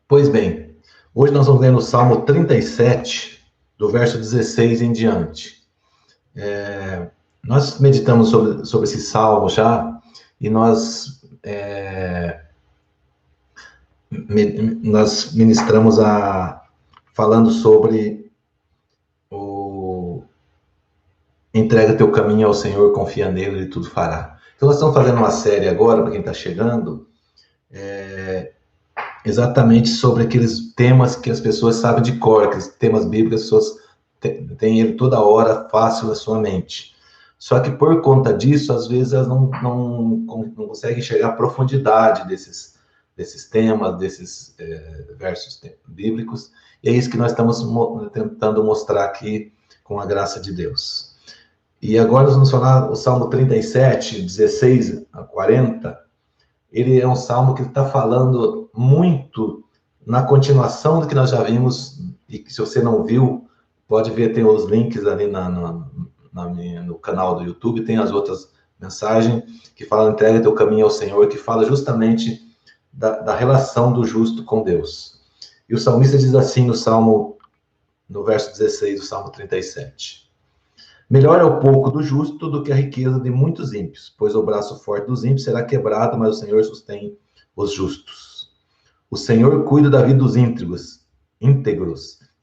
Pois bem, hoje nós vamos ler no Salmo 37, do verso 16 em diante. Nós meditamos sobre esse salmo já, e nós ministramos falando sobre o entrega teu caminho ao Senhor, confia nele e tudo fará. Então nós estamos fazendo uma série agora, para quem está chegando, exatamente sobre aqueles temas que as pessoas sabem de cor, aqueles temas bíblicos, as pessoas têm ele toda hora fácil na sua mente. Só que por conta disso, às vezes elas não conseguem enxergar a profundidade desses temas, desses versos bíblicos, e é isso que nós estamos tentando mostrar aqui com a graça de Deus. E agora nós vamos falar o Salmo 37, 16 a 40, ele é um salmo que está falando muito na continuação do que nós já vimos, e que se você não viu, pode ver, tem os links ali no canal do YouTube, tem as outras mensagens que falam entrega teu caminho ao Senhor, que fala justamente da relação do justo com Deus. E o salmista diz assim no verso 16 do Salmo 37. Melhor é o pouco do justo do que a riqueza de muitos ímpios, pois o braço forte dos ímpios será quebrado, mas o Senhor sustém os justos. O Senhor cuida da vida dos íntegros,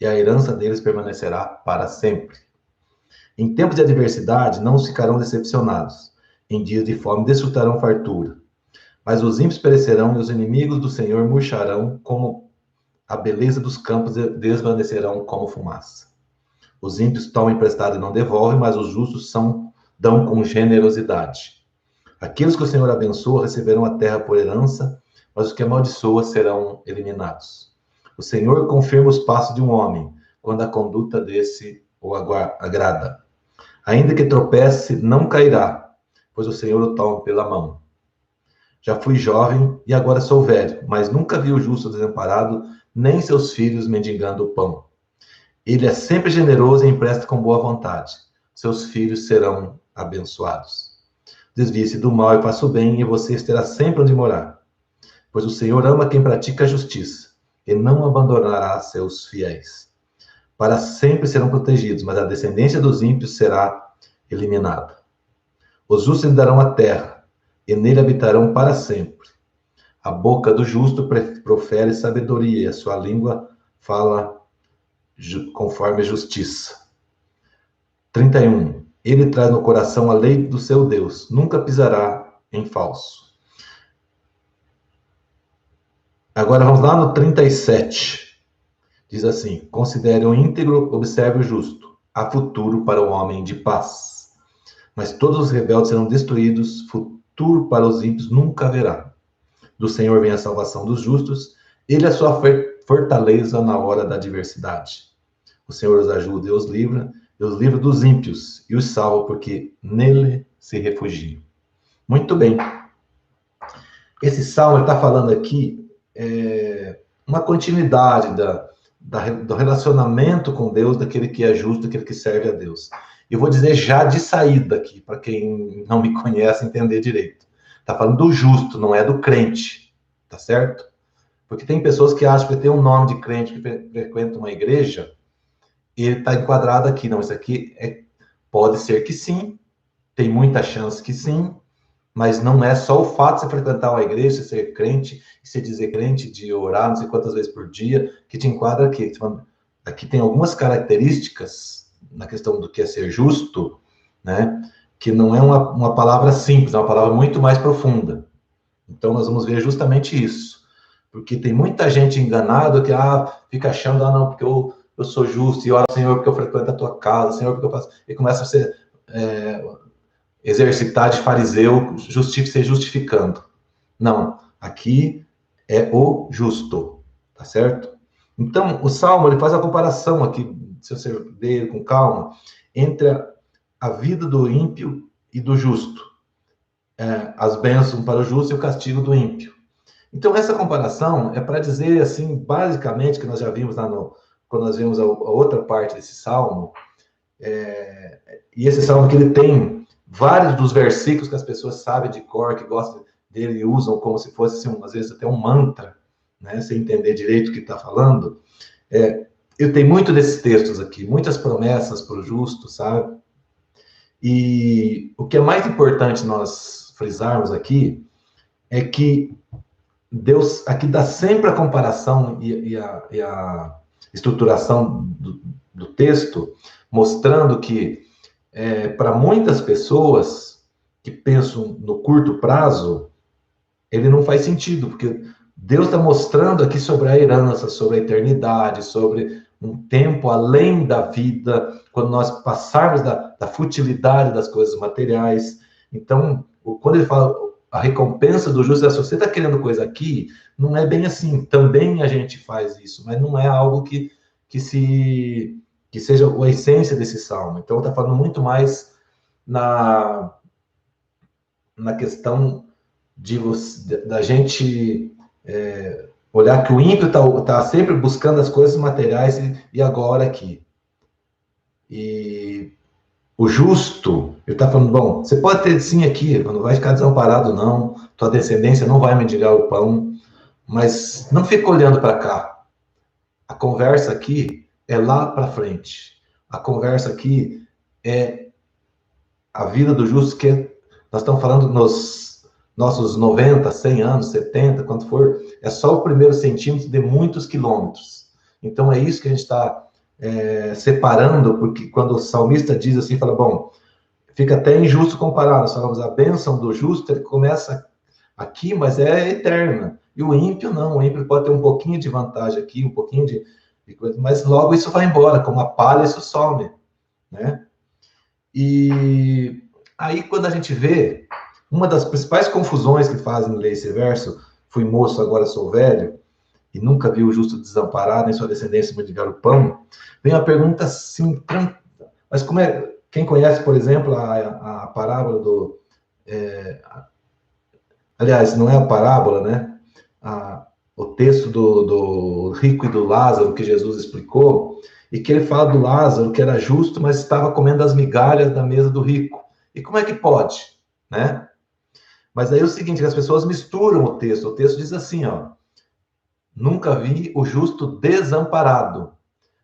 e a herança deles permanecerá para sempre. Em tempos de adversidade, não ficarão decepcionados. Em dias de fome, desfrutarão fartura. Mas os ímpios perecerão, e os inimigos do Senhor murcharão, como a beleza dos campos desvanecerão como fumaça. Os ímpios tomam emprestado e não devolvem, mas os justos dão com generosidade. Aqueles que o Senhor abençoa receberão a terra por herança, mas os que amaldiçoa serão eliminados. O Senhor confirma os passos de um homem, quando a conduta desse o agrada. Ainda que tropece, não cairá, pois o Senhor o toma pela mão. Já fui jovem e agora sou velho, mas nunca vi o justo desamparado, nem seus filhos mendigando o pão. Ele é sempre generoso e empresta com boa vontade. Seus filhos serão abençoados. Desvie-se do mal e faça o bem, e você terá sempre onde morar. Pois o Senhor ama quem pratica a justiça, e não abandonará seus fiéis. Para sempre serão protegidos, mas a descendência dos ímpios será eliminada. Os justos lhe darão a terra, e nele habitarão para sempre. A boca do justo profere sabedoria, e a sua língua fala conforme justiça. 31. Ele traz no coração a lei do seu Deus, nunca pisará em falso. Agora vamos lá no 37. Diz assim: considere o íntegro, observe o justo. Há futuro para o homem de paz. Mas todos os rebeldes serão destruídos, futuro para os ímpios nunca haverá. Do Senhor vem a salvação dos justos, ele é a sua fortaleza na hora da adversidade. O Senhor os ajuda e os livra dos ímpios, e os salva, porque nele se refugiam. Muito bem. Esse salmo está falando aqui uma continuidade do relacionamento com Deus, daquele que é justo, daquele que serve a Deus. Eu vou dizer já de saída aqui, para quem não me conhece entender direito. Está falando do justo, não é do crente, tá certo? Porque tem pessoas que acham que tem um nome de crente que frequenta uma igreja, e ele está enquadrado aqui. Não, isso aqui pode ser que sim, tem muita chance que sim, mas não é só o fato de você frequentar uma igreja, você ser crente, e você dizer crente, de orar não sei quantas vezes por dia, que te enquadra aqui. Aqui tem algumas características na questão do que é ser justo, né? Que não é uma palavra simples, é uma palavra muito mais profunda. Então nós vamos ver justamente isso. Porque tem muita gente enganada que fica achando, não, porque eu sou justo, e ora, Senhor, porque eu frequento a tua casa, Senhor, porque eu faço... E começa a ser exercitar de fariseu, ser justificando. Não, aqui é o justo, tá certo? Então, o Salmo, ele faz a comparação aqui, se você ler com calma, entre a vida do ímpio e do justo. As bênçãos para o justo e o castigo do ímpio. Então, essa comparação é para dizer, assim, basicamente, que nós já vimos quando nós vimos a outra parte desse Salmo, e esse Salmo que ele tem vários dos versículos que as pessoas sabem de cor, que gostam dele e usam como se fosse, assim, às vezes, até um mantra, né, sem entender direito o que está falando, eu tenho muito desses textos aqui, muitas promessas para o justo, sabe? E o que é mais importante nós frisarmos aqui é que Deus aqui dá sempre a comparação e a estruturação do texto, mostrando que para muitas pessoas que pensam no curto prazo, ele não faz sentido, porque Deus está mostrando aqui sobre a herança, sobre a eternidade, sobre um tempo além da vida, quando nós passarmos da futilidade das coisas materiais. Então, quando ele fala a recompensa do justo, se você está querendo coisa aqui, não é bem assim. Também a gente faz isso, mas não é algo que seja a essência desse salmo. Então, está falando muito mais na questão da gente olhar que o ímpio está sempre buscando as coisas materiais e agora aqui. E o justo, ele está falando, bom, você pode ter sim aqui, não vai ficar desamparado não, tua descendência não vai mendigar o pão, mas não fica olhando para cá. A conversa aqui é lá para frente. A conversa aqui é a vida do justo, que nós estamos falando nos nossos 90, 100 anos, 70, quanto for, é só o primeiro centímetro de muitos quilômetros. Então, é isso que a gente está separando, porque quando o salmista diz assim, fala, bom, fica até injusto comparar, nós falamos, a bênção do justo, ele começa aqui, mas é eterna. E o ímpio não, o ímpio pode ter um pouquinho de vantagem aqui, um pouquinho de coisa, mas logo isso vai embora, como a palha, isso some, né? E aí, quando a gente vê, uma das principais confusões que fazem ler esse verso, fui moço, agora sou velho, e nunca vi o justo desamparado, nem sua descendência mendigar o pão, vem a pergunta assim, mas como é, quem conhece, por exemplo, a parábola do... aliás, não é a parábola, né? O texto do rico e do Lázaro, que Jesus explicou, e que ele fala do Lázaro, que era justo, mas estava comendo as migalhas da mesa do rico. E como é que pode, né? Mas aí é o seguinte, as pessoas misturam o texto diz assim, ó, nunca vi o justo desamparado.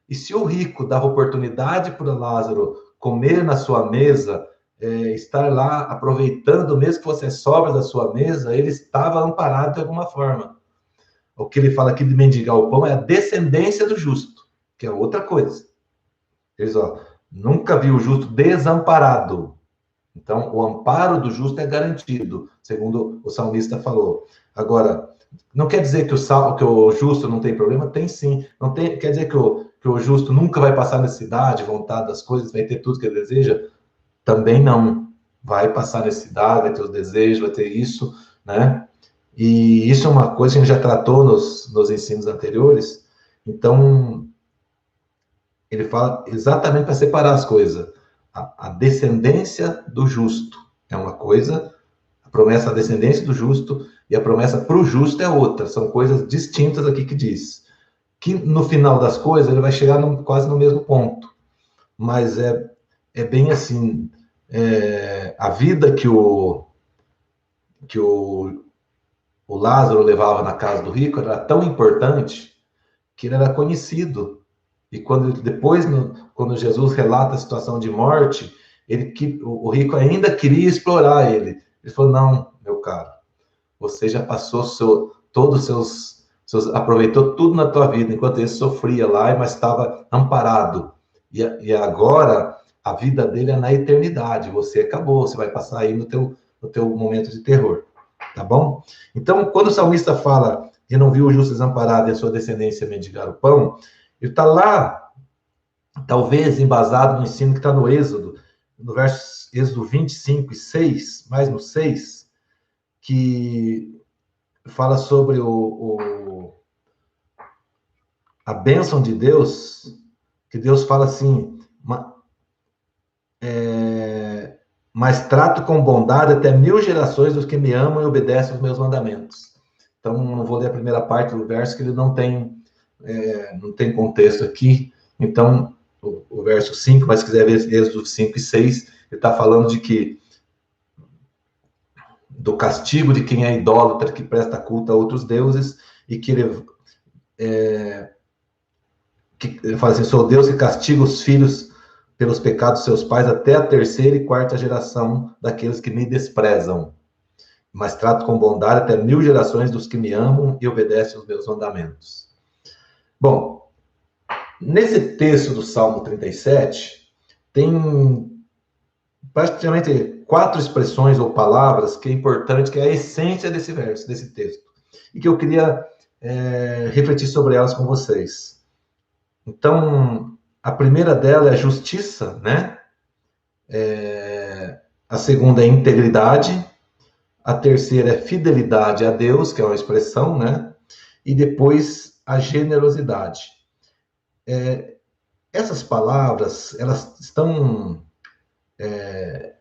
E se o rico dava oportunidade para Lázaro comer na sua mesa, estar lá aproveitando, mesmo que fosse sobras da sua mesa, ele estava amparado de alguma forma. O que ele fala aqui de mendigar o pão é a descendência do justo, que é outra coisa. Eles, ó, nunca vi o justo desamparado. Então, o amparo do justo é garantido, segundo o salmista falou. Agora, não quer dizer que o justo não tem problema? Tem sim. Não tem, quer dizer que o justo nunca vai passar necessidade, vontade das coisas, vai ter tudo que ele deseja? Também não. Vai passar necessidade, vai ter os desejos, vai ter isso, né? E isso é uma coisa que a gente já tratou nos ensinos anteriores. Então, ele fala exatamente para separar as coisas. A descendência do justo é uma coisa, a promessa da descendência do justo e a promessa para o justo é outra. São coisas distintas aqui que diz. Que no final das coisas ele vai chegar quase no mesmo ponto. Mas é bem assim, a vida que o Lázaro levava na casa do rico era tão importante que ele era conhecido. E quando Jesus relata a situação de morte, o rico ainda queria explorar ele. Ele falou, não, meu caro, você já passou todos os seus, aproveitou tudo na tua vida, enquanto ele sofria lá, mas estava amparado. E agora, a vida dele é na eternidade. Você acabou, você vai passar aí no teu momento de terror. Tá bom? Então, quando o salmista fala que não viu o justo desamparado e a sua descendência mendigar o pão, ele está lá, talvez embasado no ensino que está no Êxodo, no verso Êxodo 25 e 6, mais no 6, que fala sobre a bênção de Deus, que Deus fala assim, mas trato com bondade até 1000 gerações dos que me amam e obedecem aos meus mandamentos. Então, não vou ler a primeira parte do verso, que ele não tem contexto aqui. Então, o verso 5, mas se quiser ver Êxodo 5 e 6, ele está falando do castigo de quem é idólatra, que presta culto a outros deuses, e que ele fala assim, sou Deus que castiga os filhos pelos pecados de seus pais até a terceira e quarta geração daqueles que me desprezam. Mas trato com bondade até 1000 gerações dos que me amam e obedecem os meus mandamentos. Bom, nesse texto do Salmo 37, tem praticamente 4 expressões ou palavras que é importante, que é a essência desse verso, desse texto, e que eu queria refletir sobre elas com vocês. Então, a primeira dela é justiça, né? A segunda é integridade. A terceira é fidelidade a Deus, que é uma expressão, né? E depois a generosidade. Essas palavras, elas estão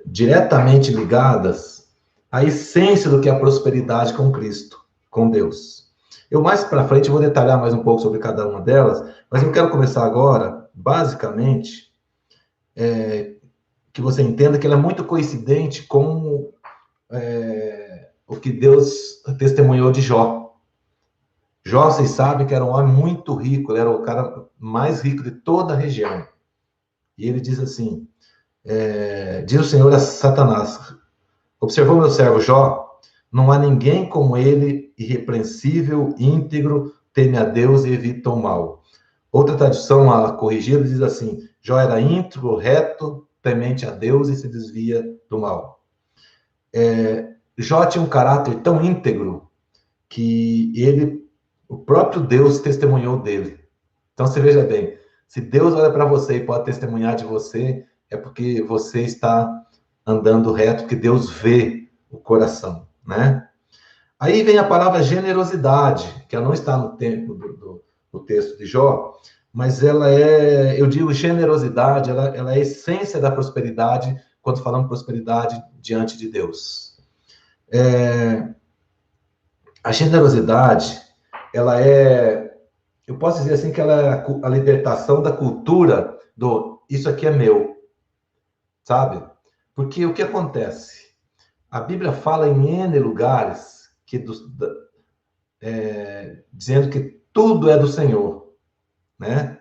diretamente ligadas à essência do que é a prosperidade com Cristo, com Deus. Eu mais para frente vou detalhar mais um pouco sobre cada uma delas, mas eu quero começar agora, basicamente, que você entenda que ela é muito coincidente com o que Deus testemunhou de Jó. Jó, vocês sabem que era um homem muito rico, ele era o cara mais rico de toda a região. E ele diz assim, diz o Senhor a Satanás, observou meu servo Jó, não há ninguém como ele, irrepreensível, íntegro, teme a Deus e evita o mal. Outra tradução, a corrigida, diz assim, Jó era íntegro, reto, temente a Deus e se desvia do mal. Jó tinha um caráter tão íntegro que o próprio Deus testemunhou dele. Então você veja bem, se Deus olha para você e pode testemunhar de você, é porque você está andando reto, porque Deus vê o coração, né? Aí vem a palavra generosidade, que ela não está no texto de Jó, mas ela eu digo generosidade, ela é a essência da prosperidade, quando falamos prosperidade diante de Deus. A generosidade, eu posso dizer assim que ela é a libertação da cultura do isso aqui é meu, sabe? Porque o que acontece? A Bíblia fala em N lugares dizendo que tudo é do Senhor, né?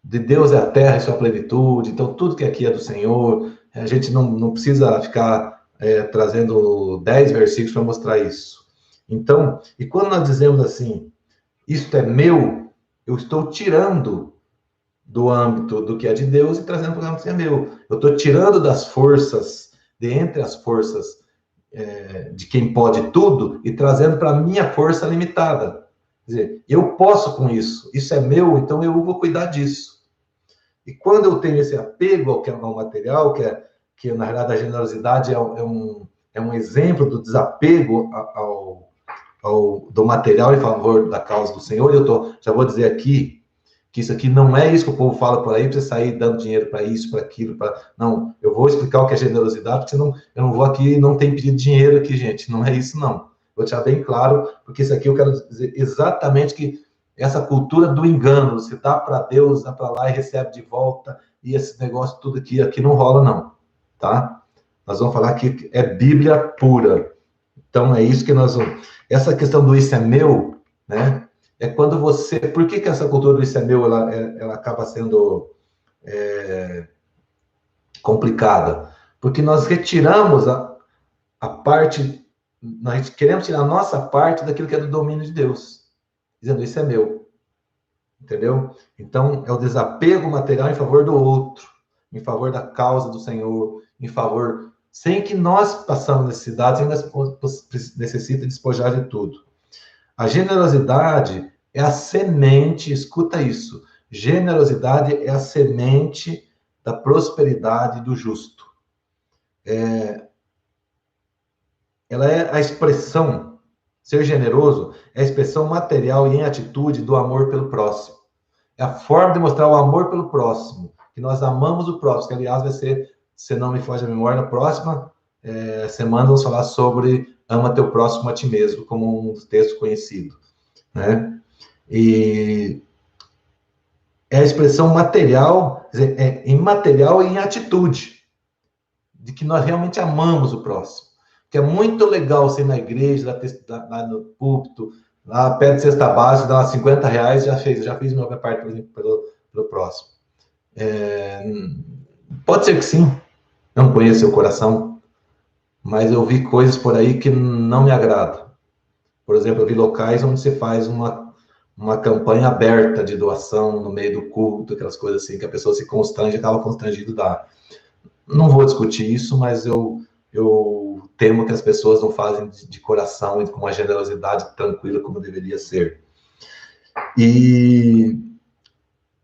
De Deus é a terra e sua plenitude, então tudo que aqui é do Senhor, a gente não precisa ficar trazendo 10 versículos para mostrar isso. Então, e quando nós dizemos assim, isto é meu, eu estou tirando do âmbito do que é de Deus e trazendo para o âmbito que é meu. Eu estou tirando das forças, de entre as forças de quem pode tudo, e trazendo para a minha força limitada. Quer dizer, eu posso com isso, isso é meu, então eu vou cuidar disso. E quando eu tenho esse apego ao material, que na realidade a generosidade é um exemplo do desapego do material em favor da causa do Senhor, já vou dizer aqui, que isso aqui não é isso que o povo fala por aí, para você sair dando dinheiro para isso, para aquilo, não, eu vou explicar o que é generosidade, porque senão eu não vou aqui, não tem pedido dinheiro aqui, gente, não é isso não. Vou deixar bem claro, porque isso aqui eu quero dizer exatamente que essa cultura do engano, você dá para Deus, dá para lá e recebe de volta, e esse negócio tudo aqui não rola não, tá? Nós vamos falar que é Bíblia pura. Então é isso que nós vamos... Essa questão do isso é meu, né? É quando você... Por que essa cultura do isso é meu, ela acaba sendo complicada? Porque nós retiramos a parte... Nós queremos tirar a nossa parte daquilo que é do domínio de Deus. Dizendo, isso é meu. Entendeu? Então, é o desapego material em favor do outro. Em favor da causa do Senhor. Em favor... Sem que nós passamos necessidades, ainda necessita despojar de tudo. A generosidade é a semente, escuta isso, generosidade é a semente da prosperidade do justo. Ela é a expressão, ser generoso, é a expressão material e em atitude do amor pelo próximo. É a forma de mostrar o amor pelo próximo, que nós amamos o próximo, que aliás vai ser, se não me foge a memória, na próxima semana vamos falar sobre ama teu próximo a ti mesmo, como um texto conhecido, né? E é a expressão material, imaterial e em atitude, de que nós realmente amamos o próximo. Que é muito legal ser na igreja, lá no púlpito, lá pede cesta básica, dá uns R$ 50, já fiz meu parte, por exemplo, pelo próximo. Pode ser que sim, não conheço seu coração, mas eu vi coisas por aí que não me agradam. Por exemplo, eu vi locais onde você faz uma campanha aberta de doação no meio do culto, aquelas coisas assim, que a pessoa se constrange, acaba constrangido da. Não vou discutir isso, mas eu temo que as pessoas não fazem de coração e com uma generosidade tranquila como deveria ser. E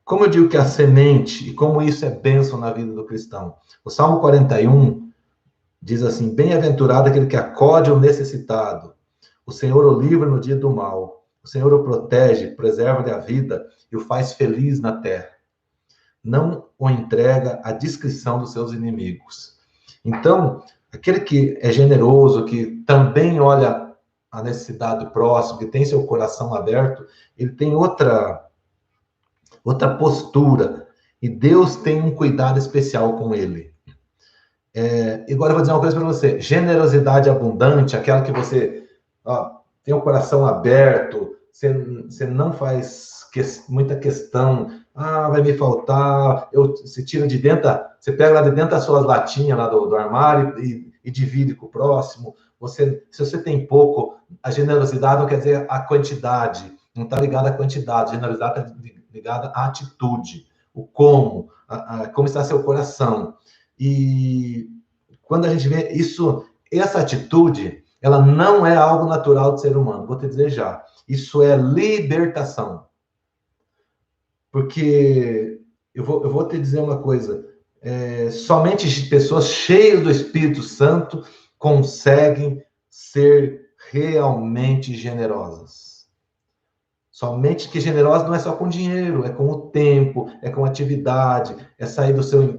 como eu digo que a semente, e como isso é bênção na vida do cristão. O Salmo 41 diz assim: bem-aventurado aquele que acode o necessitado. O Senhor o livra no dia do mal. O Senhor o protege, preserva-lhe a vida e o faz feliz na terra. Não o entrega à discrição dos seus inimigos. Então, aquele que é generoso, que também olha a necessidade do próximo, que tem seu coração aberto, ele tem outra postura. E Deus tem um cuidado especial com ele. Agora eu vou dizer uma coisa para você. Generosidade abundante, aquela que você tem o coração aberto, você não faz muita questão, vai me faltar, você tira de dentro, você pega lá de dentro das suas latinhas lá do armário e divide com o próximo. Se você tem pouco, a generosidade não quer dizer a quantidade, não está ligada à quantidade, a generosidade está ligada à atitude, o como, como está seu coração. E quando a gente vê isso, essa atitude, ela não é algo natural do ser humano, vou te dizer já. Isso é libertação. Porque eu vou te dizer uma coisa, somente pessoas cheias do Espírito Santo conseguem ser realmente generosas. Somente que generosa não é só com dinheiro, é com o tempo, é com atividade, é sair do seu...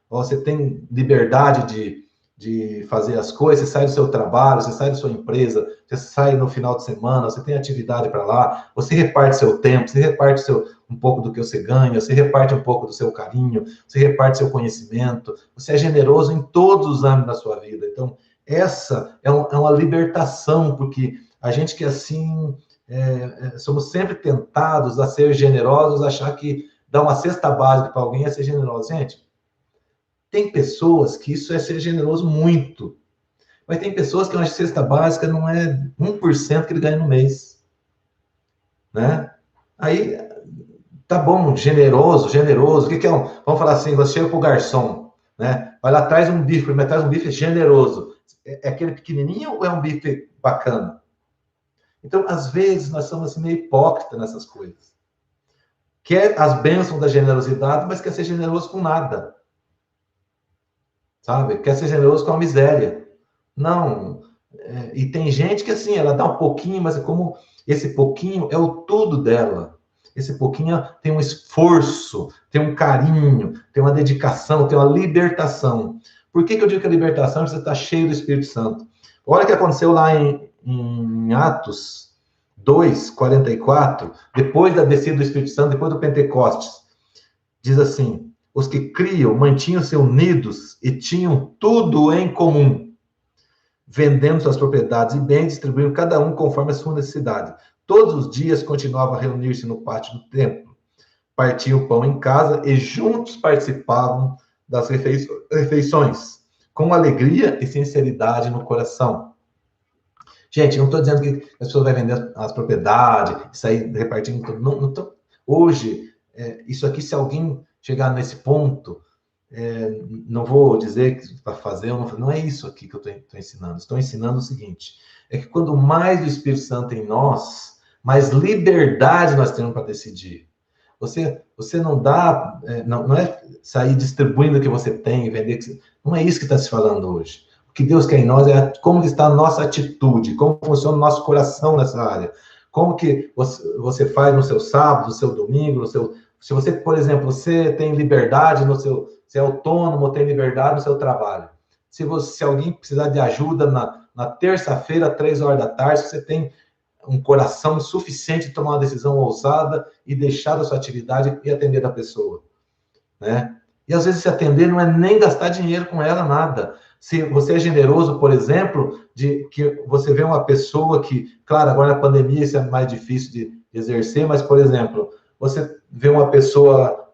Você tem liberdade de fazer as coisas, você sai do seu trabalho, você sai da sua empresa, você sai no final de semana, você tem atividade para lá, você reparte seu tempo, você reparte um pouco do que você ganha, você reparte um pouco do seu carinho, você reparte seu conhecimento, você é generoso em todos os âmbitos da sua vida. Então, essa é uma libertação, porque a gente que assim, somos sempre tentados a ser generosos, achar que dar uma cesta básica para alguém é ser generoso. Gente, tem pessoas que isso é ser generoso muito. Mas tem pessoas que uma cesta básica não é 1% que ele ganha no mês. Né? Aí, tá bom, generoso. O que é vamos falar assim, você chega pro garçom, né? Vai lá, traz um bife, mas traz um bife generoso. É aquele pequenininho ou é um bife bacana? Então, às vezes, nós somos assim, meio hipócritas nessas coisas. Quer as bênçãos da generosidade, mas quer ser generoso com nada. Sabe? Quer ser generoso com a miséria. Não. E tem gente que, assim, ela dá um pouquinho, mas como esse pouquinho é o tudo dela. Esse pouquinho tem um esforço, tem um carinho, tem uma dedicação, tem uma libertação. Por que eu digo que a libertação é você está cheio do Espírito Santo? Olha o que aconteceu lá em Atos 2:44, depois da descida do Espírito Santo, depois do Pentecostes. Diz assim: os que criam mantinham-se unidos e tinham tudo em comum, vendendo suas propriedades e bens, distribuindo cada um conforme a sua necessidade. Todos os dias continuavam a reunir-se no pátio do templo, partiam o pão em casa e juntos participavam das refeições, com alegria e sinceridade no coração. Gente, não estou dizendo que as pessoas vão vender as propriedades, sair repartindo tudo. Não tô... Hoje, isso aqui, se alguém chegar nesse ponto, não vou dizer que para fazer, não é isso aqui que eu estou ensinando. Estou ensinando o seguinte, é que quando mais do Espírito Santo em nós, mais liberdade nós temos para decidir. Você não dá, não é sair distribuindo o que você tem e vender, não é isso que está se falando hoje. O que Deus quer em nós é como está a nossa atitude, como funciona o nosso coração nessa área, como que você faz no seu sábado, no seu domingo, se você, por exemplo, você tem liberdade no seu, você é autônomo, tem liberdade no seu trabalho. Se alguém precisar de ajuda na terça-feira, 3 horas da tarde, você tem um coração suficiente de tomar uma decisão ousada e deixar da sua atividade e atender da pessoa, né? E às vezes se atender não é nem gastar dinheiro com ela, nada. Se você é generoso, por exemplo, de que você vê uma pessoa que, claro, agora na pandemia isso é mais difícil de exercer, mas, por exemplo, você vê uma pessoa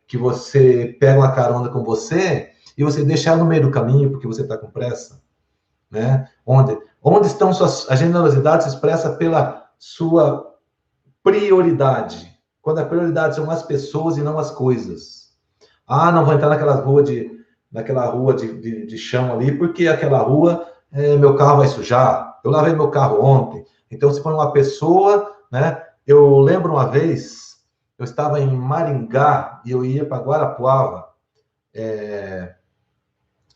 que você pega uma carona com você e você deixa ela no meio do caminho porque você está com pressa, né? Onde estão suas... A generosidade se expressa pela sua prioridade. Quando a prioridade são as pessoas e não as coisas. Ah, não vou entrar naquela rua de chão ali, porque aquela rua, meu carro vai sujar. Eu lavei meu carro ontem. Então, se for uma pessoa, né? Eu lembro uma vez, eu estava em Maringá e eu ia para Guarapuava.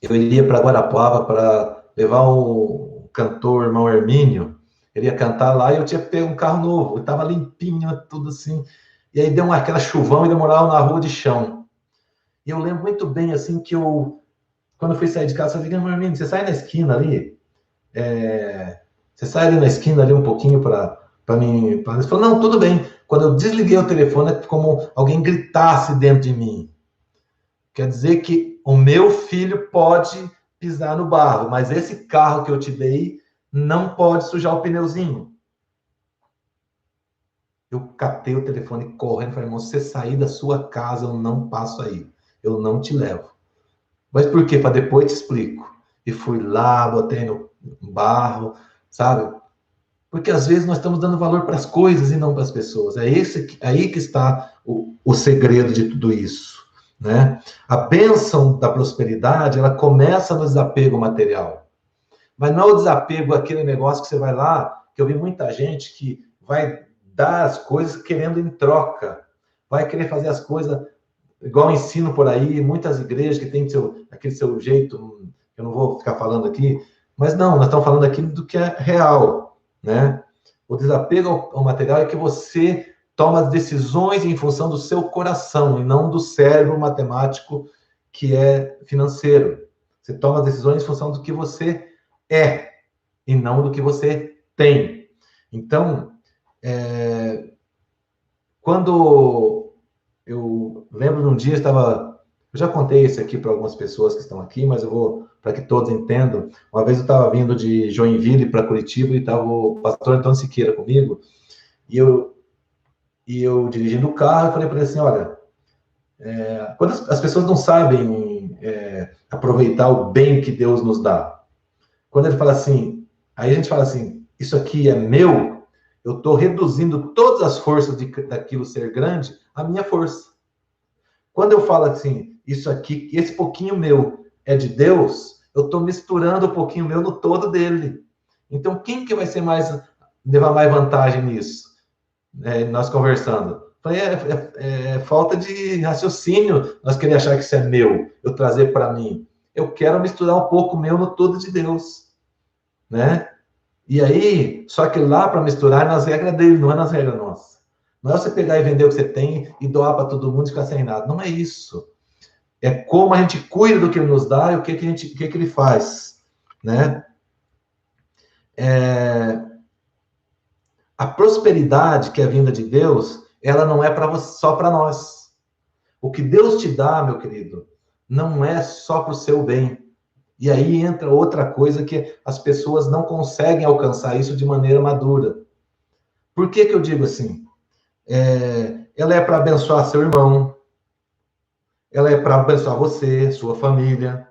Eu iria para Guarapuava para levar o cantor irmão Hermínio. Ele ia cantar lá e eu tinha pego um carro novo. Estava limpinho, tudo assim. E aí deu aquela chuvão e demorava na rua de chão. E eu lembro muito bem, assim, que quando eu fui sair de casa, eu falei, irmão Hermínio, você sai na esquina ali? Você sai ali na esquina ali um pouquinho para mim? Ele falou, não, tudo bem. Quando eu desliguei o telefone, é como alguém gritasse dentro de mim. Quer dizer que o meu filho pode pisar no barro, mas esse carro que eu te dei não pode sujar o pneuzinho. Eu catei o telefone correndo e falei, irmão, se você sair da sua casa, eu não passo aí. Eu não te levo. Mas por quê? Para depois te explico. E fui lá, botei no barro, sabe? Porque às vezes nós estamos dando valor para as coisas e não para as pessoas. Aí que está o segredo de tudo isso. Né? A bênção da prosperidade, ela começa no desapego material. Mas não é o desapego aquele negócio que você vai lá, que eu vi muita gente que vai dar as coisas querendo em troca. Vai querer fazer as coisas igual ensino por aí, muitas igrejas que têm aquele seu jeito, eu não vou ficar falando aqui, mas não, nós estamos falando aqui do que é real, né? O desapego ao material é que você toma as decisões em função do seu coração e não do cérebro matemático que é financeiro. Você toma as decisões em função do que você é e não do que você tem. Então, quando eu lembro de um dia, eu já contei isso aqui para algumas pessoas que estão aqui, mas eu vou, para que todos entendam. Uma vez eu estava vindo de Joinville para Curitiba e estava o pastor Antônio Siqueira comigo, e eu dirigindo o carro, eu falei para ele assim, olha, quando as pessoas não sabem aproveitar o bem que Deus nos dá, quando ele fala assim, aí a gente fala assim, isso aqui é meu, eu estou reduzindo todas as forças daquilo ser grande à minha força. Quando eu falo assim, isso aqui, esse pouquinho meu é de Deus, eu estou misturando o pouquinho meu no todo dele. Então, quem que vai levar mais vantagem nisso? Nós conversando. Falei, falta de raciocínio nós querer achar que isso é meu, eu trazer para mim. Eu quero misturar um pouco meu no todo de Deus, né? E aí, só que lá para misturar é nas regras dele, não é nas regras nossas. Não é você pegar e vender o que você tem e doar para todo mundo e ficar sem nada. Não é isso. É como a gente cuida do que ele nos dá e o que ele faz, né? A prosperidade que é vinda de Deus, ela não é só para nós. O que Deus te dá, meu querido, não é só para o seu bem. E aí entra outra coisa que as pessoas não conseguem alcançar isso de maneira madura. Por que eu digo assim? Ela é para abençoar seu irmão, ela é para abençoar você, sua família,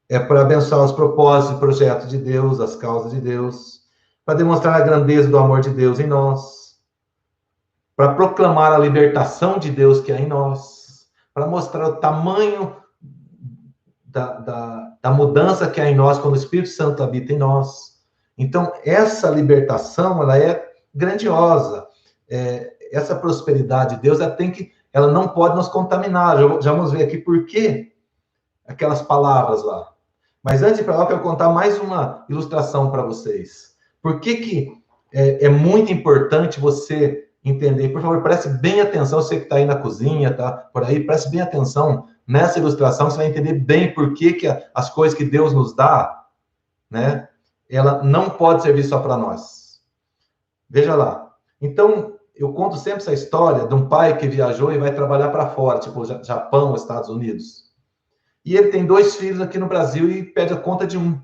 é para abençoar os propósitos e projetos de Deus, as causas de Deus, para demonstrar a grandeza do amor de Deus em nós, para proclamar a libertação de Deus que há em nós, para mostrar o tamanho da mudança que há em nós quando o Espírito Santo habita em nós. Então, essa libertação, ela é grandiosa. Essa prosperidade de Deus, ela não pode nos contaminar. Já vamos ver aqui por que aquelas palavras lá. Mas antes de falar, eu quero contar mais uma ilustração para vocês. Por que é muito importante você entender? Por favor, preste bem atenção, você que está aí na cozinha, tá por aí, preste bem atenção nessa ilustração, você vai entender bem por que as coisas que Deus nos dá, né, ela não pode servir só para nós. Veja lá. Então, eu conto sempre essa história de um pai que viajou e vai trabalhar para fora, tipo Japão, Estados Unidos. E ele tem 2 filhos aqui no Brasil e pede a conta de um,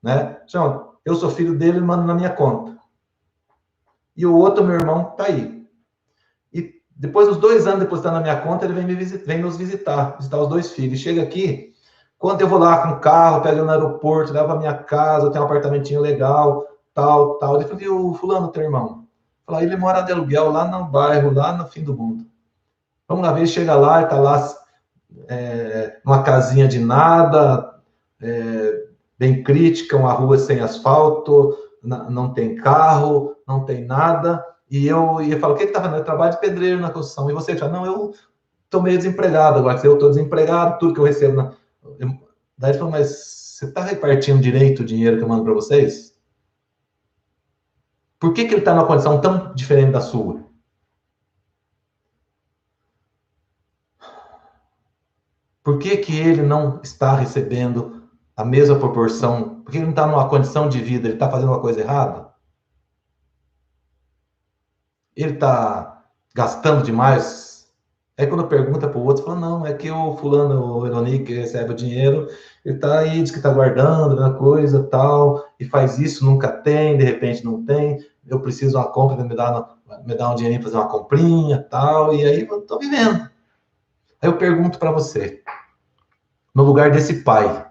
né? João, eu sou filho dele e mando na minha conta. E o outro, meu irmão, tá aí. E depois dos 2 anos depositando na minha conta, ele vem nos visitar os 2 filhos. Chega aqui, quando eu vou lá com o carro, pego ele no aeroporto, levo a minha casa, eu tenho um apartamentinho legal, tal. Ele falou, e o fulano, teu irmão? Fala, ele mora de aluguel lá no bairro, lá no fim do mundo. Vamos lá ver, ele chega lá, ele tá lá numa casinha de nada, bem crítica, uma rua sem asfalto, não tem carro, não tem nada. E eu falo, o que tá fazendo? Eu trabalho de pedreiro na construção. E você fala, não, eu tô meio desempregado agora, eu tô desempregado, tudo que eu recebo. Daí ele falou, mas você tá repartindo direito o dinheiro que eu mando para vocês? Por que ele tá numa condição tão diferente da sua? Por que ele não está recebendo a mesma proporção? Por que ele não está numa condição de vida? Ele está fazendo uma coisa errada? Ele está gastando demais? Aí quando pergunta para o outro, fala, não, é que o fulano, o Eroni, que recebe o dinheiro, ele está aí, diz que está guardando uma coisa, tal, e faz isso, nunca tem, de repente não tem, eu preciso de uma compra, me dá um dinheirinho para fazer uma comprinha, tal, e aí eu estou vivendo. Aí eu pergunto para você, no lugar desse pai,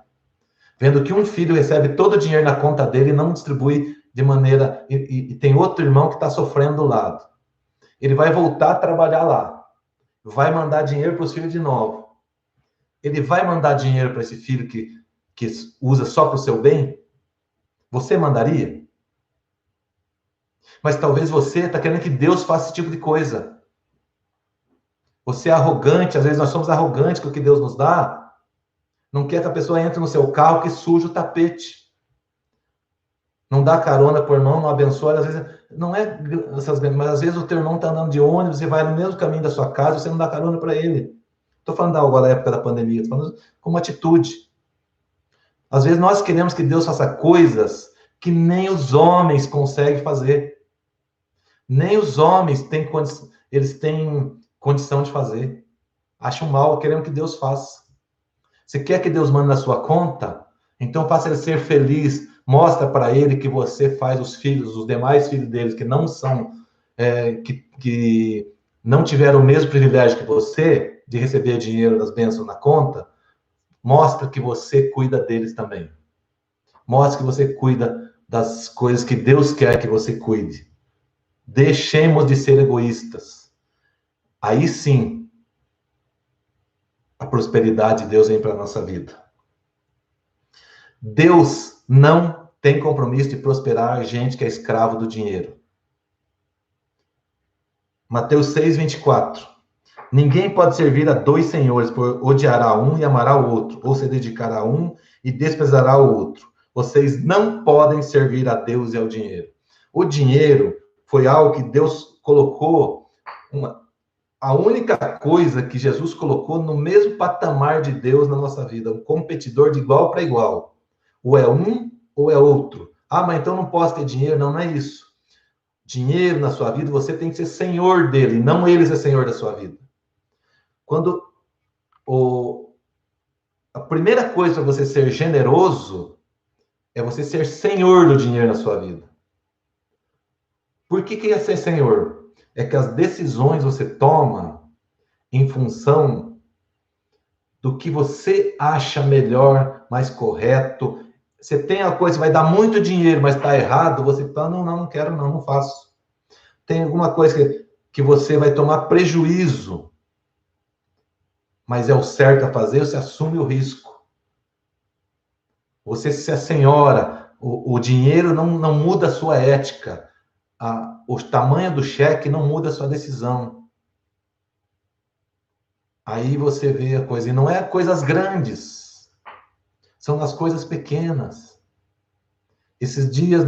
vendo que um filho recebe todo o dinheiro na conta dele e não distribui de maneira... E tem outro irmão que está sofrendo do lado. Ele vai voltar a trabalhar lá. Vai mandar dinheiro para os filhos de novo. Ele vai mandar dinheiro para esse filho que usa só para o seu bem? Você mandaria? Mas talvez você está querendo que Deus faça esse tipo de coisa. Você é arrogante, às vezes nós somos arrogantes com o que Deus nos dá. Não quer que a pessoa entre no seu carro que suja o tapete. Não dá carona para o irmão, não abençoa. Às vezes, não é essas, mas às vezes o teu irmão está andando de ônibus e vai no mesmo caminho da sua casa, você não dá carona para ele. Estou falando agora da época da pandemia, estou falando como atitude. Às vezes nós queremos que Deus faça coisas que nem os homens conseguem fazer. Nem os homens têm condição de fazer. Acham mal, querendo que Deus faça. Você quer que Deus mande na sua conta? Então faça ele ser feliz. Mostra para ele que você faz os demais filhos deles que não são, que não tiveram o mesmo privilégio que você de receber dinheiro das bênçãos na conta. Mostra que você cuida deles também. Mostra que você cuida das coisas que Deus quer que você cuide. Deixemos de ser egoístas. Aí sim, a prosperidade de Deus vem para a nossa vida. Deus não tem compromisso de prosperar gente que é escravo do dinheiro. Mateus 6:24. Ninguém pode servir a 2 senhores, pois odiará um e amará o outro, ou se dedicará a um e desprezará o outro. Vocês não podem servir a Deus e ao dinheiro. O dinheiro foi algo que Deus colocou, a única coisa que Jesus colocou no mesmo patamar de Deus na nossa vida, um competidor de igual para igual. Ou é um ou é outro. Ah, mas então não posso ter dinheiro? Não, não é isso. Dinheiro na sua vida, você tem que ser senhor dele, não ele ser senhor da sua vida. Quando a primeira coisa para você ser generoso é você ser senhor do dinheiro na sua vida. Por que é ser senhor? É que as decisões você toma em função do que você acha melhor, mais correto. Você tem a coisa, vai dar muito dinheiro, mas está errado, você fala, não quero, não faço. Tem alguma coisa que você vai tomar prejuízo, mas é o certo a fazer, você assume o risco. Você se assenhora, o dinheiro não muda a sua ética, o tamanho do cheque não muda a sua decisão. Aí você vê a coisa, e não é coisas grandes, são as coisas pequenas. Esses dias,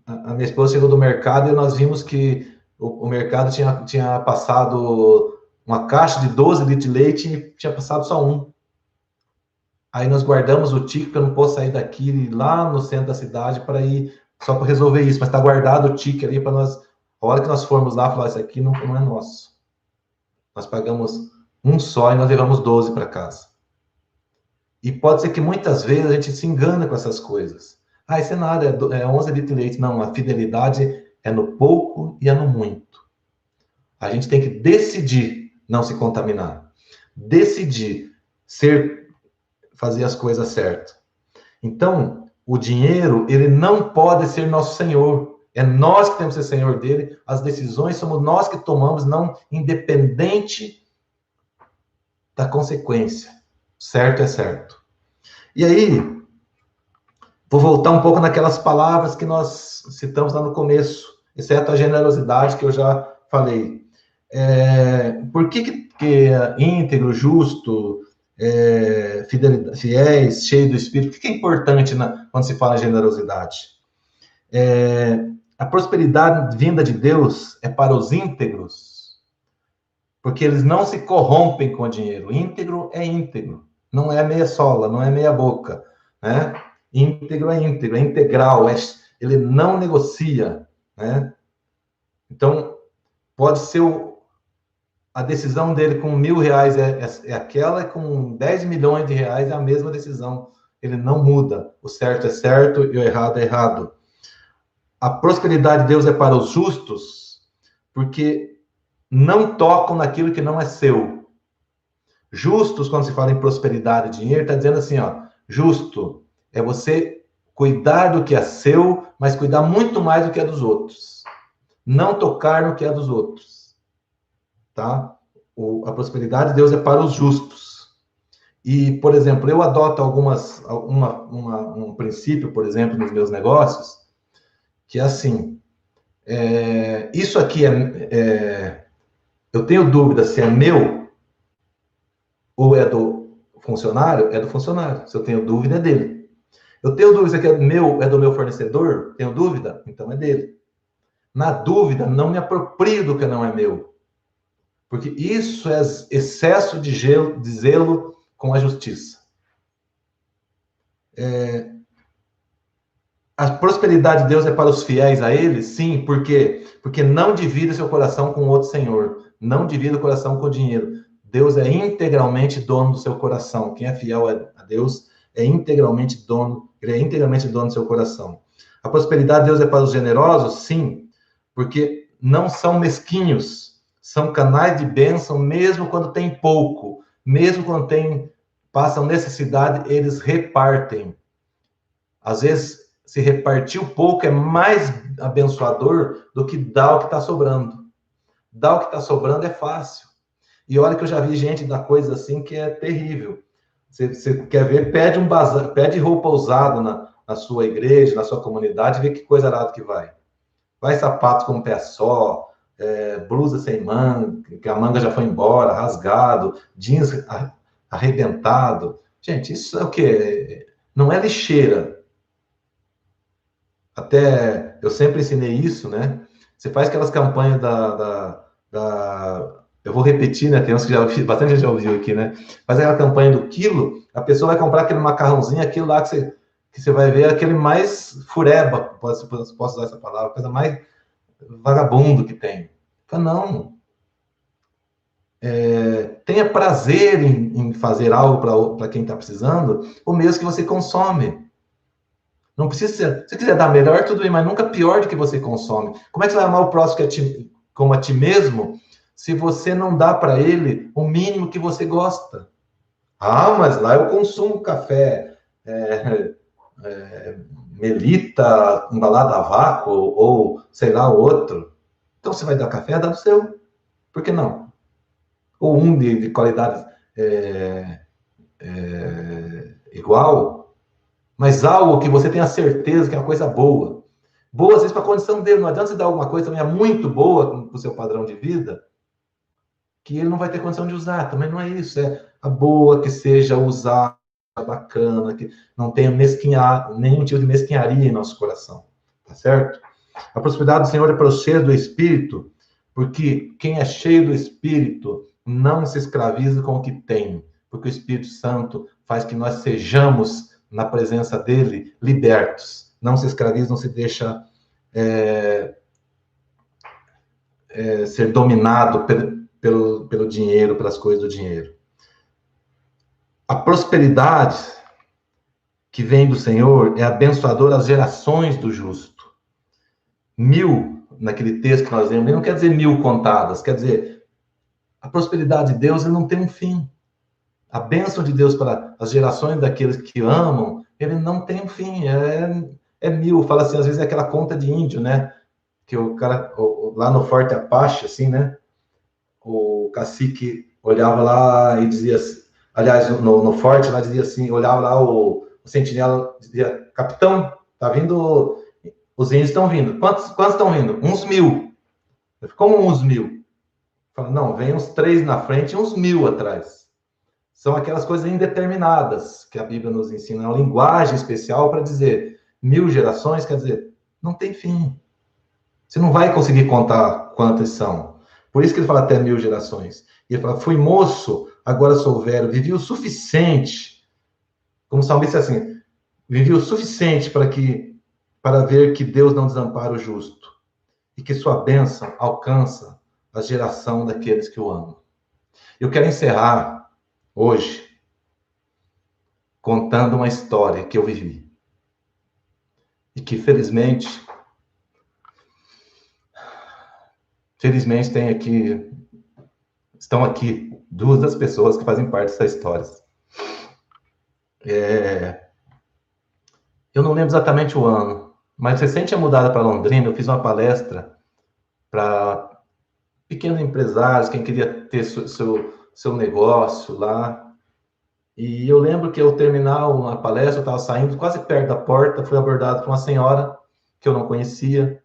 a minha esposa chegou do mercado e nós vimos que o mercado tinha passado uma caixa de 12 litros de leite e tinha passado só um. Aí nós guardamos o ticket, porque eu não posso sair daqui e ir lá no centro da cidade para ir só para resolver isso, mas está guardado o ticket ali para nós, a hora que nós formos lá, falar, isso aqui não é nosso. Nós pagamos um só e nós levamos 12 para casa. E pode ser que muitas vezes a gente se engana com essas coisas. Ah, isso é nada, é 11 litros de leite. Não, a fidelidade é no pouco e é no muito. A gente tem que decidir não se contaminar. Decidir fazer as coisas certas. Então, o dinheiro, ele não pode ser nosso senhor. É nós que temos que ser senhor dele. As decisões somos nós que tomamos, não independente da consequência. Certo é certo. E aí, vou voltar um pouco naquelas palavras que nós citamos lá no começo, exceto a generosidade que eu já falei. Por que íntegro, justo, fiéis, cheio do Espírito, o que é importante quando se fala em generosidade? A prosperidade vinda de Deus é para os íntegros, porque eles não se corrompem com o dinheiro. Íntegro é íntegro, não é meia sola, não é meia boca, né? Íntegro, é integral, ele não negocia, né? Então, pode ser a decisão dele com R$ 1.000 é aquela, e com 10 milhões de reais é a mesma decisão. Ele não muda. O certo é certo e o errado é errado. A prosperidade de Deus é para os justos, porque não tocam naquilo que não é seu. Justos, quando se fala em prosperidade e dinheiro, está dizendo assim, ó, justo é você cuidar do que é seu, mas cuidar muito mais do que é dos outros. Não tocar no que é dos outros. Tá? A prosperidade de Deus é para os justos. E, por exemplo, eu adoto um princípio, por exemplo, nos meus negócios, que é assim, isso aqui eu tenho dúvida se é meu ou é do funcionário, é do funcionário. Se eu tenho dúvida, é dele. Eu tenho dúvida se é do meu fornecedor, tenho dúvida, então é dele. Na dúvida, não me aproprio do que não é meu. Porque isso é excesso de zelo com a justiça. A prosperidade de Deus é para os fiéis a Ele? Sim, por quê? Porque não divida seu coração com outro senhor. Não divida o coração com o dinheiro. Deus é integralmente dono do seu coração. Quem é fiel a Deus é integralmente dono, ele é integralmente dono do seu coração. A prosperidade de Deus é para os generosos? Sim, porque não são mesquinhos, são canais de bênção, mesmo quando tem pouco, mesmo quando passam necessidade, eles repartem. Às vezes, se repartir o pouco é mais abençoador do que dar o que está sobrando. Dar o que está sobrando é fácil. E olha que eu já vi gente dar coisa assim que é terrível. Você quer ver, pede um bazar, pede roupa usada na sua igreja, na sua comunidade, vê que coisa arada que vai. Vai sapato com um pé só, blusa sem manga, que a manga já foi embora, rasgado, jeans arrebentado. Gente, isso é o quê? Não é lixeira. Até eu sempre ensinei isso, né? Você faz aquelas campanhas eu vou repetir, né? Tem uns que bastante gente já ouviu aqui, né? Faz aquela campanha do quilo, a pessoa vai comprar aquele macarrãozinho, aquilo lá que você vai ver, aquele mais fureba, posso usar essa palavra, coisa mais vagabundo que tem. Fala, não. Tenha prazer em fazer algo para quem está precisando, o mesmo que você consome. Não precisa ser. Se quiser dar melhor, tudo bem, mas nunca pior do que você consome. Como é que você vai amar o próximo como a ti mesmo, se você não dá para ele o mínimo que você gosta? Ah, mas lá eu consumo café Melita, embalado a vácuo, ou sei lá, outro. Então você vai dar café, dá do seu. Por que não? Ou um de qualidade igual, mas algo que você tenha certeza que é uma coisa boa. Boa, às vezes, para a condição dele. Não adianta você dar alguma coisa também é muito boa para o seu padrão de vida, que ele não vai ter condição de usar. Também não é isso. É a boa que seja usada, bacana, que não tenha nenhum tipo de mesquinharia em nosso coração. Tá certo? A prosperidade do Senhor é para os cheios do Espírito, porque quem é cheio do Espírito não se escraviza com o que tem, porque o Espírito Santo faz que nós sejamos, na presença dele, libertos. Não se escraviza, não se deixa ser dominado pelo dinheiro, pelas coisas do dinheiro. A prosperidade que vem do Senhor é abençoadora às gerações do justo. 1000, naquele texto que nós lemos, não quer dizer 1000 contadas, quer dizer, a prosperidade de Deus ele não tem um fim. A bênção de Deus para as gerações daqueles que amam, ele não tem um fim, é 1000, fala assim, às vezes é aquela conta de índio, né? Que o cara, lá no Forte Apache, assim, né? O cacique olhava lá e dizia, aliás, no forte, lá dizia assim, olhava lá o sentinela, dizia, capitão, tá vindo, os índios estão vindo. Quantos estão vindo? Uns 1000. Como uns 1000? Fala, não, vem uns 3 na frente e uns 1000 atrás. São aquelas coisas indeterminadas que a Bíblia nos ensina, uma linguagem especial para dizer 1000 gerações, quer dizer, não tem fim. Você não vai conseguir contar quantas são. Por isso que ele fala até 1000 gerações. E ele fala, fui moço, agora sou velho, vivi o suficiente. Como o salmista assim, vivi o suficiente para ver que Deus não desampara o justo e que sua bênção alcança a geração daqueles que o amam. Eu quero encerrar hoje contando uma história que eu vivi e que felizmente estão aqui 2 das pessoas que fazem parte dessa história. Eu não lembro exatamente o ano, mas recente a mudada para Londrina, eu fiz uma palestra para pequenos empresários, quem queria ter seu negócio lá. E eu lembro que ao terminar uma palestra, eu estava saindo quase perto da porta, fui abordado por uma senhora que eu não conhecia.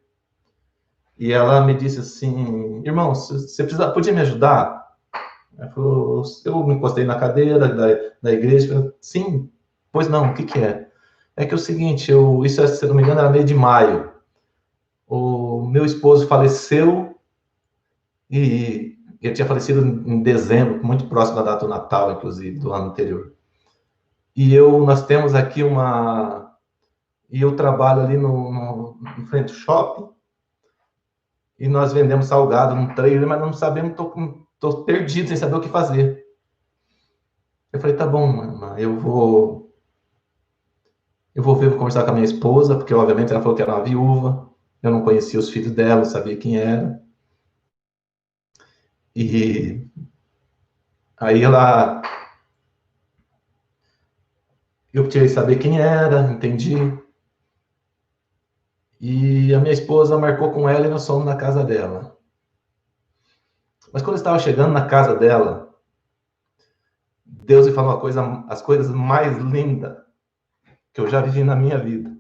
E ela me disse assim, irmão, você podia me ajudar? Ela falou, eu me encostei na cadeira da igreja, falei, sim, pois não, o que é? É que é o seguinte, isso, se não me engano, era meio de maio. O meu esposo faleceu e ele tinha falecido em dezembro, muito próximo da data do Natal, inclusive, do ano anterior. E nós temos aqui e eu trabalho ali no frente do shopping, e nós vendemos salgado num trailer, mas não sabemos, tô perdido, sem saber o que fazer. Eu falei, tá bom, mãe, eu vou ver, vou conversar com a minha esposa, porque obviamente ela falou que era uma viúva, eu não conhecia os filhos dela, não sabia quem era. E aí eu precisei saber quem era, entendi. E a minha esposa marcou com ela e nós fomos na casa dela. Mas quando eu estava chegando na casa dela, Deus me falou as coisas mais lindas que eu já vivi na minha vida.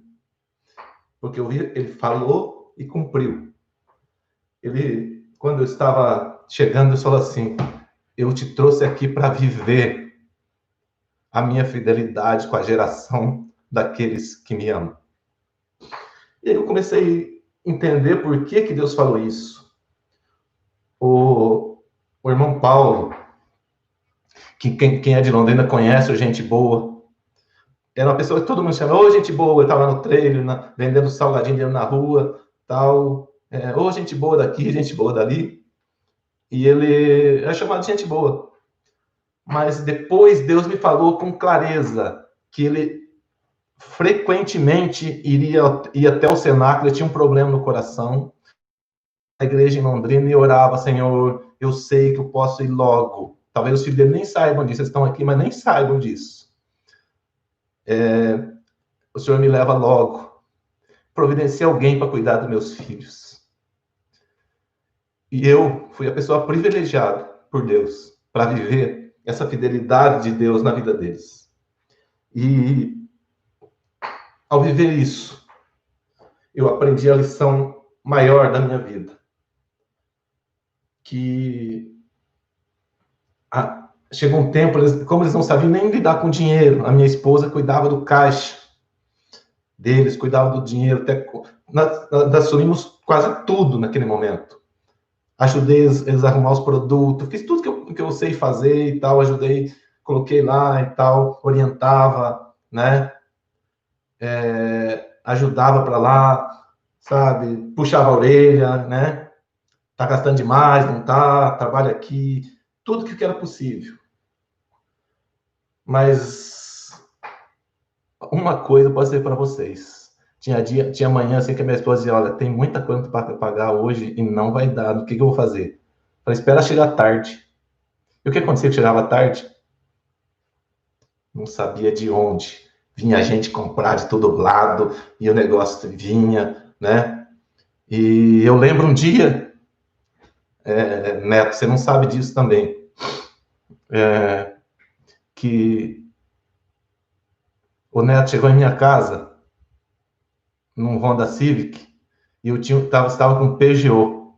Porque ele falou e cumpriu. Quando eu estava chegando, ele falou assim, eu te trouxe aqui para viver a minha fidelidade com a geração daqueles que me amam. E aí eu comecei a entender por que Deus falou isso. O irmão Paulo, que quem é de Londrina conhece, o gente boa, era uma pessoa que todo mundo chama, ô gente boa, eu estava no trailer, vendendo salgadinho na rua, tal, ô gente boa daqui, gente boa dali, e ele é chamado de gente boa. Mas depois Deus me falou com clareza que ele frequentemente ia até o cenáculo, ele tinha um problema no coração, na igreja em Londrina, e orava, Senhor, eu sei que eu posso ir logo. Talvez os filhos dele nem saibam disso, eles estão aqui, mas nem saibam disso. O Senhor me leva logo. Providencie alguém para cuidar dos meus filhos. E eu fui a pessoa privilegiada por Deus para viver essa fidelidade de Deus na vida deles. E ao viver isso, eu aprendi a lição maior da minha vida. Que chegou um tempo, como eles não sabiam nem lidar com dinheiro, a minha esposa cuidava do caixa deles, cuidava do dinheiro, até nós assumimos quase tudo naquele momento. Ajudei eles a arrumar os produtos, fiz tudo que eu sei fazer e tal, ajudei, coloquei lá e tal, orientava, né? Ajudava para lá, sabe? Puxava a orelha, né? Tá gastando demais, não tá? Trabalha aqui, tudo que era possível. Mas uma coisa eu posso dizer para vocês. Tinha manhã assim que a minha esposa dizia, olha, tem muita coisa para pagar hoje e não vai dar. O que eu vou fazer? Eu falei, espera chegar tarde. E o que acontecia que chegava tarde? Não sabia de onde. Vinha gente comprar de todo lado e o negócio vinha, né? E eu lembro um dia, Neto, você não sabe disso também, que o Neto chegou em minha casa num Honda Civic e eu estava com Peugeot.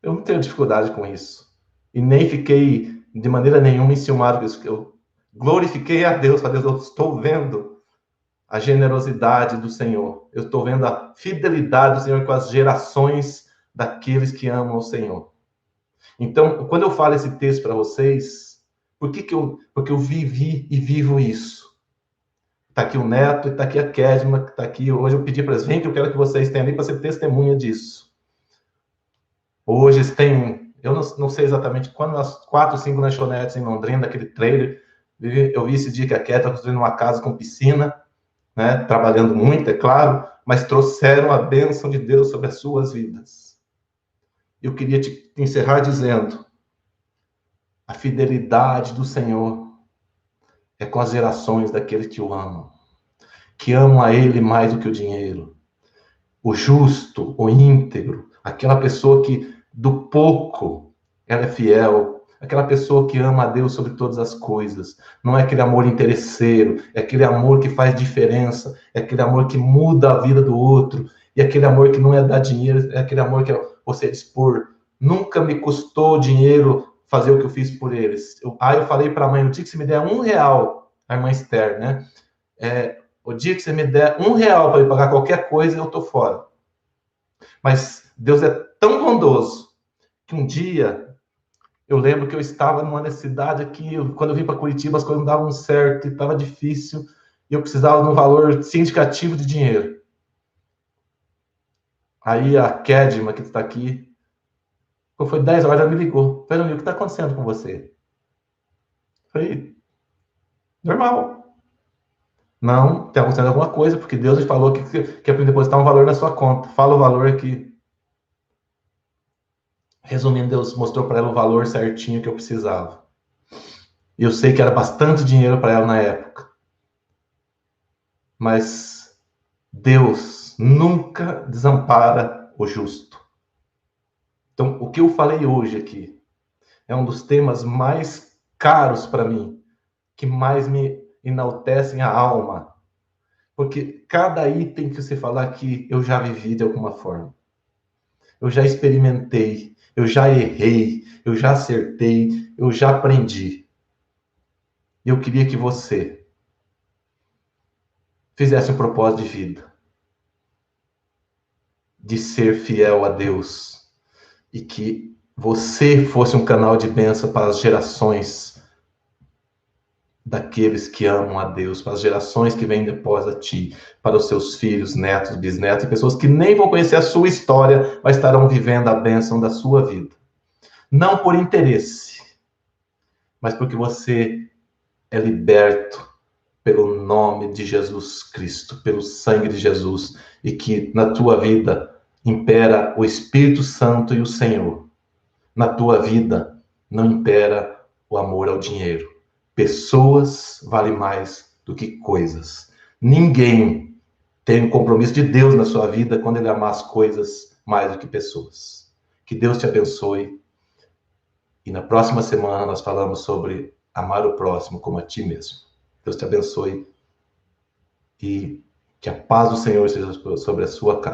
Eu não tenho dificuldade com isso. E nem fiquei de maneira nenhuma enciumado com isso. Eu glorifiquei a Deus, falei, Deus, eu estou vendo a generosidade do Senhor. Eu estou vendo a fidelidade do Senhor com as gerações daqueles que amam o Senhor. Então, quando eu falo esse texto para vocês, porque eu vivi e vivo isso. Está aqui o Neto e está aqui a Kedma, que está aqui. Hoje eu pedi para eles, vem que eu quero que vocês tenham ali para ser testemunha disso. Hoje eles têm, eu não sei exatamente quando, as 4, 5 lanchonetes em Londrina, daquele trailer. Eu vi esse dia que a Kedma está construindo uma casa com piscina, né, trabalhando muito, é claro, mas trouxeram a bênção de Deus sobre as suas vidas. Eu queria te encerrar dizendo, a fidelidade do Senhor é com as gerações daqueles que o amam, que amam a Ele mais do que o dinheiro. O justo, o íntegro, aquela pessoa que do pouco ela é fiel, aquela pessoa que ama a Deus sobre todas as coisas. Não é aquele amor interesseiro, é aquele amor que faz diferença, é aquele amor que muda a vida do outro, e aquele amor que não é dar dinheiro, é aquele amor que você dispor. Nunca me custou dinheiro fazer o que eu fiz por eles. Eu falei para a mãe, no dia que você me der R$1, a irmã Esther, né? O dia que você me der R$1 para eu pagar qualquer coisa, eu tô fora. Mas Deus é tão bondoso que um dia eu lembro que eu estava numa necessidade aqui, quando eu vim para Curitiba as coisas não davam certo, e estava difícil, e eu precisava de um valor significativo de dinheiro. Aí a Kedma, que está aqui, foi 10 horas, ela me ligou. Falei, o que está acontecendo com você? Falei, normal. Não, tem acontecendo alguma coisa, porque Deus falou que é para depositar um valor na sua conta. Fala o valor aqui. Resumindo, Deus mostrou para ela o valor certinho que eu precisava. E eu sei que era bastante dinheiro para ela na época. Mas Deus nunca desampara o justo. Então, o que eu falei hoje aqui é um dos temas mais caros para mim, que mais me enaltecem a alma. Porque cada item que você falar aqui, eu já vivi de alguma forma. Eu já experimentei, eu já errei, eu já acertei, eu já aprendi. E eu queria que você fizesse um propósito de vida, de ser fiel a Deus, e que você fosse um canal de bênção para as gerações daqueles que amam a Deus, para as gerações que vêm depois a ti, para os seus filhos, netos, bisnetos, e pessoas que nem vão conhecer a sua história, mas estarão vivendo a bênção da sua vida. Não por interesse, mas porque você é liberto pelo nome de Jesus Cristo, pelo sangue de Jesus, e que na tua vida impera o Espírito Santo e o Senhor. Na tua vida não impera o amor ao dinheiro. Pessoas valem mais do que coisas. Ninguém tem o compromisso de Deus na sua vida quando ele amar as coisas mais do que pessoas. Que Deus te abençoe. E na próxima semana nós falamos sobre amar o próximo como a ti mesmo. Deus te abençoe e que a paz do Senhor seja sobre a sua casa.